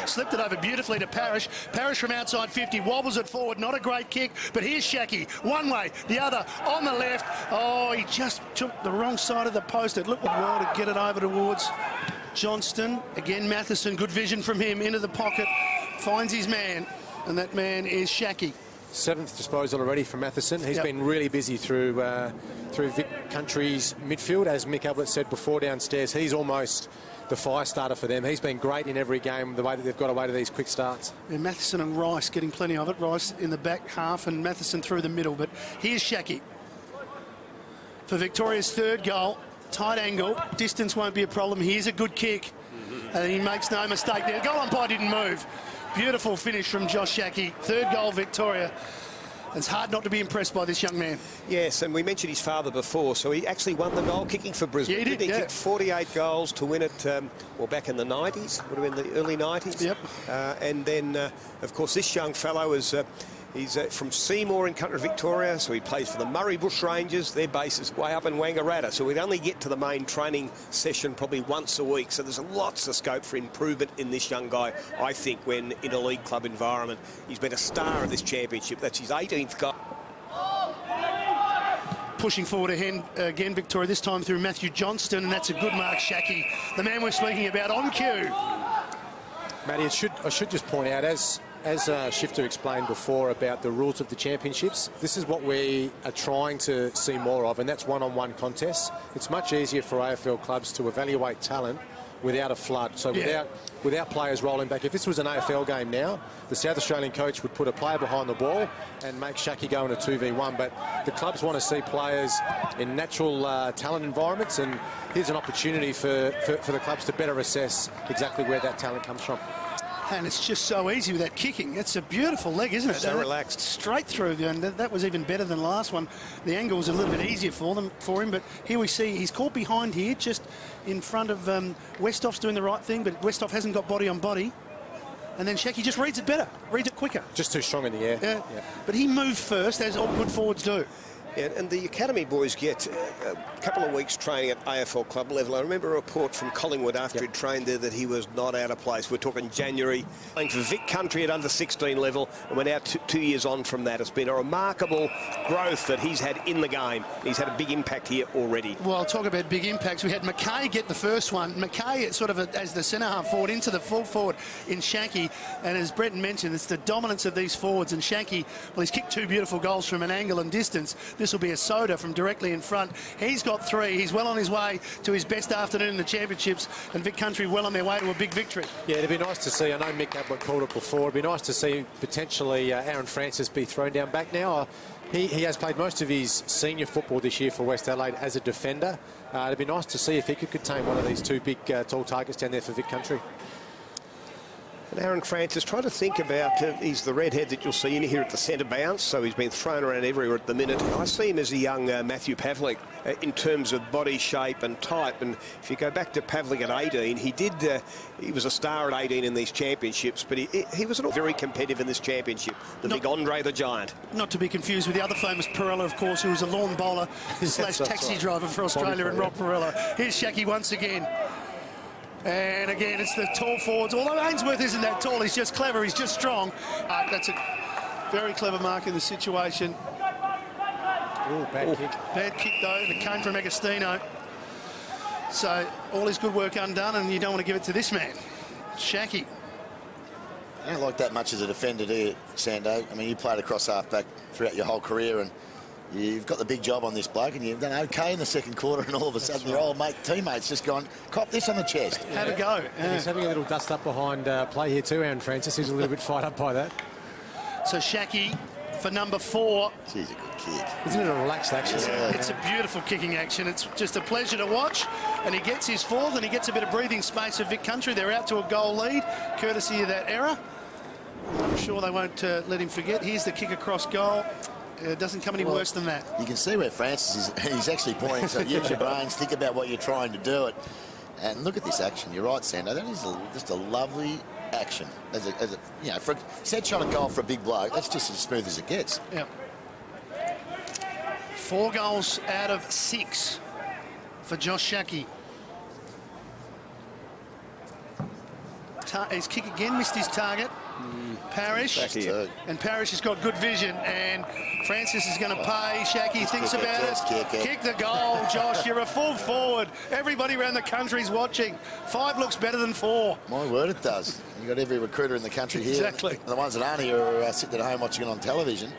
Slipped it over beautifully to Parrish. Parrish from outside 50, wobbles it forward. Not a great kick, but here's Schache. One way, the other, on the left. Oh, he just took the wrong side of the post. It looked well to get it over towards Johnston. Again, Matheson, good vision from him, into the pocket, finds his man, and that man is Schache. 7th disposal already from Matheson. He's been really busy through Vic Country's midfield. As Mick Ablett said before downstairs, he's almost the fire starter for them. He's been great in every game, the way that they've got away to these quick starts. And Matheson and Rice getting plenty of it. Rice in the back half and Matheson through the middle. But here's Schache for Victoria's 3rd goal. Tight angle, distance won't be a problem. Here's a good kick, and he makes no mistake there. The goal umpire didn't move. Beautiful finish from Josh Schache. 3rd goal, Victoria. It's hard not to be impressed by this young man. Yes, and we mentioned his father before, so he actually won the goal kicking for Brisbane. Yeah, he did. He kicked 48 goals to win it, well, back in the 90s, would have been the early 90s. Yep. And then, of course, this young fellow is... He's from Seymour in country Victoria, so he plays for the Murray Bush Rangers. Their base is way up in Wangaratta, so we'd only get to the main training session probably once a week. So there's lots of scope for improvement in this young guy, I think, when in a league club environment. He's been a star of this championship. That's his 18th goal. Pushing forward again, Victoria, this time through Matthew Johnston, and that's a good mark, Schache, the man we're speaking about, on cue. Matty, I should just point out, as Shifter explained before about the rules of the championships, this is what we are trying to see more of, and that's one-on-one contests. It's much easier for AFL clubs to evaluate talent without a flood, so without players rolling back. If this was an AFL game now, the South Australian coach would put a player behind the ball and make Schache go in a 2v1, but the clubs want to see players in natural talent environments, and here's an opportunity for the clubs to better assess exactly where that talent comes from. And it's just so easy with that kicking. It's a beautiful leg, isn't it? So relaxed. Straight through, and that was even better than the last one. The angle was a little bit easier for him, but here we see he's caught behind here, just in front of Westhoff's doing the right thing, but Westhoff hasn't got body on body. And then Schache just reads it better, reads it quicker. Just too strong in the air. Yeah. But he moved first, as all good forwards do. Yeah, and the academy boys get a couple of weeks training at AFL club level. I remember a report from Collingwood after he'd trained there that he was not out of place. We're talking January, playing for Vic Country at under 16 level, and we're now 2 years on from that. It's been a remarkable growth that he's had in the game. He's had a big impact here already. Well, talk about big impacts. We had McKay get the first one. McKay sort of as the centre-half forward into the full forward in Schache, and as Bretton mentioned, it's the dominance of these forwards, and Schache, well, he's kicked 2 beautiful goals from an angle and distance. This will be a soda from directly in front. He's got 3. He's well on his way to his best afternoon in the championships, and Vic Country well on their way to a big victory. Yeah, it'd be nice to see. I know Mick Ablett called it before. It'd be nice to see potentially Aaron Francis be thrown down back now. He has played most of his senior football this year for West Adelaide as a defender. It'd be nice to see if he could contain one of these 2 big tall targets down there for Vic Country. And Aaron Francis, try to think about, he's the redhead that you'll see in here at the centre bounce, so he's been thrown around everywhere at the minute. I see him as a young Matthew Pavlik in terms of body shape and type. And if you go back to Pavlik at 18, he was a star at 18 in these championships, but he was very competitive in this championship, big Andre the Giant. Not to be confused with the other famous Perella, of course, who was a lawn bowler slash taxi driver for Australia, and Rob Perella. Here's Schache once again. And again, it's the tall forwards. Although Ainsworth isn't that tall, he's just clever, he's just strong. That's a very clever mark in the situation. Oh, bad kick. Bad kick, though, and it came from Agostino. So, all his good work undone, and you don't want to give it to this man, Schache. I don't like that much as a defender, do you, Sando? I mean, you played across half-back throughout your whole career, and you've got the big job on this bloke, and you've done okay in the second quarter, and all of a sudden your old teammates just gone, cop this on the chest. Have a go. He's having a little dust up behind play here too, Aaron Francis. He's a little bit fired up by that. So Schache for number 4. Geez, a good kick. Isn't it a relaxed action? It's a beautiful kicking action. It's just a pleasure to watch. And he gets his 4th, and he gets a bit of breathing space for Vic Country. They're out to a goal lead, courtesy of that error. I'm sure they won't let him forget. Here's the kick across goal. It doesn't come any worse than that. You can see where Francis is. He's actually pointing, so use your brains, think about what you're trying to do it. And look at this action. You're right, Sando. That is just a lovely action. As a you know, for a set shot at goal for a big bloke, that's just as smooth as it gets. Yeah. 4 goals out of 6 for Josh Schache. his kick again, missed his target. Parrish. And Parrish has got good vision, and Francis is going to pay. Schache thinks about it. Kick the goal, Josh. You're a full forward. Everybody around the country's watching. 5 looks better than 4. My word, it does. You've got every recruiter in the country here. Exactly. And the ones that aren't here are sitting at home watching it on television.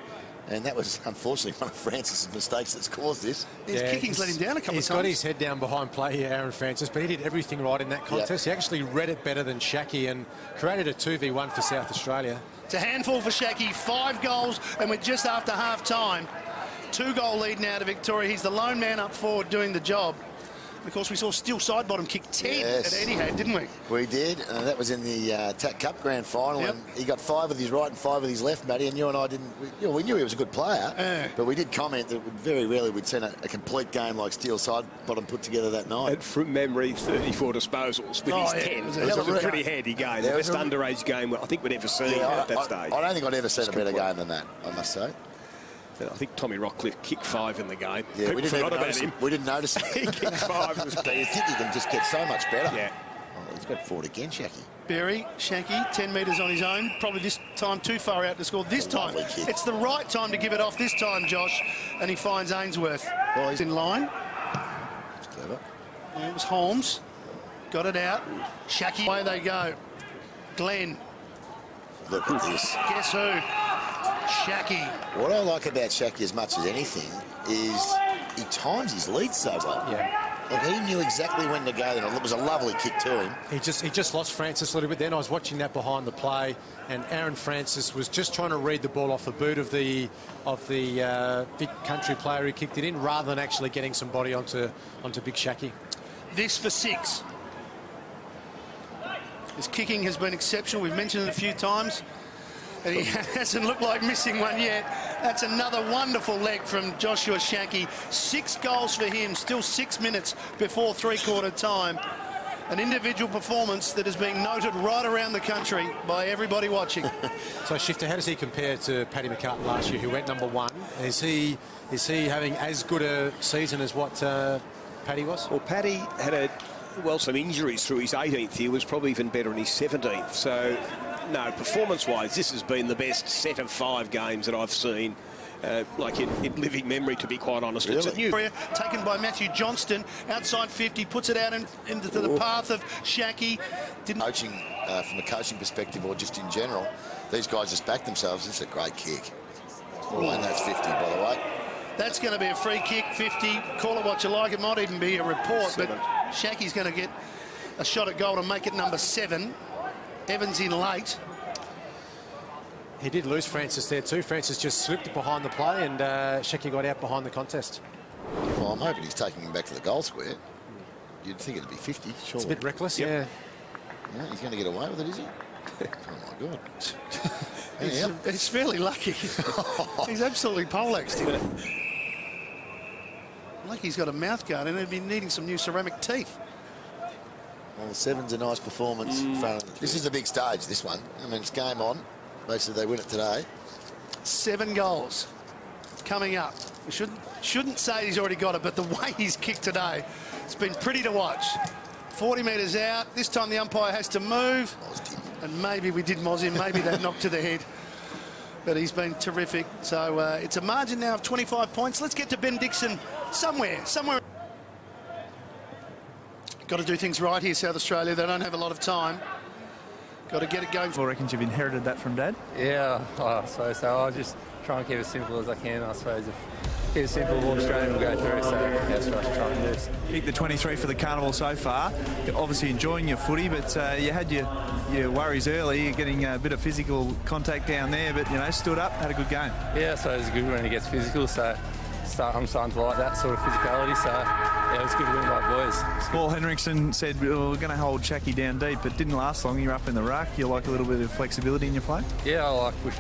And that was, unfortunately, one of Francis's mistakes that's caused this. His kicking's let him down a couple of times. He's got his head down behind play here, Aaron Francis, but he did everything right in that contest. He actually read it better than Schache and created a 2v1 for South Australia. It's a handful for Schache. 5 goals, and we're just after half-time. 2-goal lead now to Victoria. He's the lone man up forward doing the job. Of course, we saw Steele Sidebottom kick 10 at Etihad, didn't we? We did. That was in the TAC Cup Grand Final, and he got 5 with his right and 5 with his left, Matty, and you and I didn't... We knew he was a good player, but we did comment that very rarely we'd seen a complete game like Steele Sidebottom put together that night. And from memory, 34 disposals with his 10. It was a pretty handy game. The best underage game I think we'd ever seen at that stage. I don't think I'd ever seen a better game than that, I must say. I think Tommy Rockcliffe kicked 5 in the game. Yeah, we didn't notice him. We didn't notice him. He kicked 5. You think he can just get so much better. Yeah. Oh, he's got forward again, Schache. Berry, Schache, 10 metres on his own. Probably this time too far out to score. This time, it's the right time to give it off this time, Josh. And he finds Ainsworth. Well, he's in line. That's clever. And it was Holmes. Got it out. Schache, away they go. Glenn. Look at this. Guess who? Schache. What I like about Schache as much as anything is he times his lead so well. Yeah. Like he knew exactly when to go. And it was a lovely kick to him. He just lost Francis a little bit then. I was watching that behind the play, and Aaron Francis was just trying to read the ball off the boot of the big country player who kicked it in, rather than actually getting some body onto big Schache. This for 6. His kicking has been exceptional. We've mentioned it a few times. And he hasn't looked like missing one yet. That's another wonderful leg from Joshua Schache. 6 goals for him, still 6 minutes before three-quarter time. An individual performance that is being noted right around the country by everybody watching. So, Shifter, how does he compare to Paddy McCartan last year, who went #1? Is he having as good a season as what Paddy was? Well, Paddy had some injuries through his 18th year, was probably even better in his 17th. So, no, performance-wise, this has been the best set of 5 games that I've seen, like in living memory, to be quite honest. Really? It's a new... Taken by Matthew Johnston, outside 50, puts it out into the path of Schache. Coaching, from a coaching perspective or just in general, these guys just back themselves. This is a great kick. And that's 50, by the way. That's going to be a free kick, 50. Call it what you like. It might even be a report, 7. but Schache's going to get a shot at goal to make it number 7. Evans in late. He did lose Francis there too. Francis just slipped behind the play, and Schache got out behind the contest. Well, I'm hoping he's taking him back to the goal square. You'd think it'd be 50, surely. It's a bit reckless, yeah. Yeah, he's going to get away with it, is he? Oh, my God. He's fairly lucky. He's absolutely poleaxed him. Like he's got a mouth guard and he'd be needing some new ceramic teeth. Well, 7's a nice performance. This is a big stage, this one. I mean, it's game on. Basically, they win it today. 7 goals coming up. We shouldn't say he's already got it, but the way he's kicked today, it's been pretty to watch. 40 metres out. This time the umpire has to move. And maybe we did moz him. Maybe that knocked to the head. But he's been terrific. So it's a margin now of 25 points. Let's get to Ben Dixon somewhere. Got to do things right here, South Australia. They don't have a lot of time. Got to get it going. I reckon you've inherited that from Dad? Yeah, I suppose so. I'll just try and keep it as simple as I can, I suppose. If keep it simple, all Australian will go through. So that's what I try and do. Picked the 23 for the carnival so far. You're obviously enjoying your footy, but you had your worries early. You're getting a bit of physical contact down there, but, stood up, had a good game. Yeah, so it's good when it gets physical. So I'm starting to like that sort of physicality. So, yeah, it was good to win by boys. Paul Henriksen said, we're going to hold Schache down deep, but didn't last long. You're up in the ruck. You like a little bit of flexibility in your play? Yeah, I like pushing.